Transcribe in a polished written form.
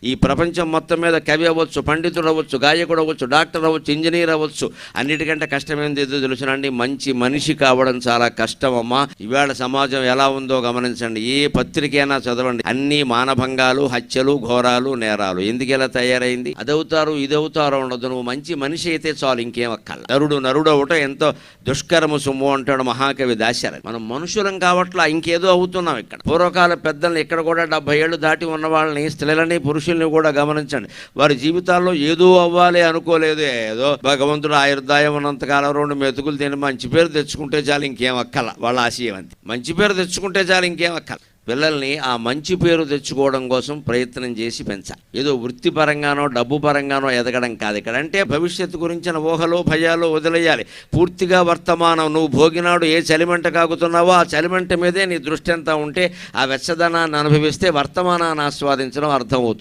ఈ ప్రపంచం మొత్తం మీద కవి అవ్వచ్చు, పండితుడు అవ్వచ్చు, గాయకుడు అవ్వచ్చు, డాక్టర్ అవ్వచ్చు, ఇంజనీర్ అవ్వచ్చు. అన్నిటికంటే కష్టమైనది ఏదో తెలుసునండి, మంచి మనిషి కావడం చాలా కష్టం అమ్మా. ఇవాళ సమాజం ఎలా ఉందో గమనించండి. ఏ పత్రికైనా చదవండి, అన్ని మానభంగాలు, హత్యలు, ఘోరాలు, నేరాలు. ఎందుకు ఇలా తయారైంది? అదవుతారు ఇదవుతారు ఉండదు. నువ్వు మంచి మనిషి అయితే చాలు, ఇంకేం అక్కల. నరుడు అవటం ఎంతో దుష్కరము సొమ్ము అంటాడు మహాకవి దాశరథి. మనం మనుషులం కావట్లా, ఇంకేదో అవుతున్నాం. ఇక్కడ పూర్వకాల పెద్దల్ని, ఇక్కడ కూడా 70 ఏళ్ళు దాటి ఉన్న వాళ్ళని, స్త్రీలని, పురుషుల్ని కూడా గమనించండి. వారి జీవితాల్లో ఏదో అవ్వాలి అనుకోలేదు. ఏదో భగవంతుడు ఆయుర్దాయం ఉన్నంతకాలం 2 మెతుకులు తిని మంచి పేరు తెచ్చుకుంటే చాలు, ఇంకేం అక్కల. వాళ్ళ ఆశయం అంతే, మంచి పేరు తెచ్చుకుంటే చాలు, ఇంకేం అక్కల. పిల్లల్ని ఆ మంచి పేరు తెచ్చుకోవడం కోసం ప్రయత్నం చేసి పెంచాలి. ఏదో వృత్తిపరంగానో డబ్బు పరంగానో ఎదగడం కాదు ఇక్కడ. అంటే భవిష్యత్తు గురించిన ఊహలు భయాలు వదిలేయాలి. పూర్తిగా వర్తమానం. నువ్వు భోగినాడు ఏ చలిమంట కాగుతున్నావో ఆ చలిమంట మీదే నీ దృష్టి అంతా ఉంటే, ఆ వెచ్చదనాన్ని అనుభవిస్తే వర్తమానాన్ని ఆస్వాదించడం అర్థమవుతుంది.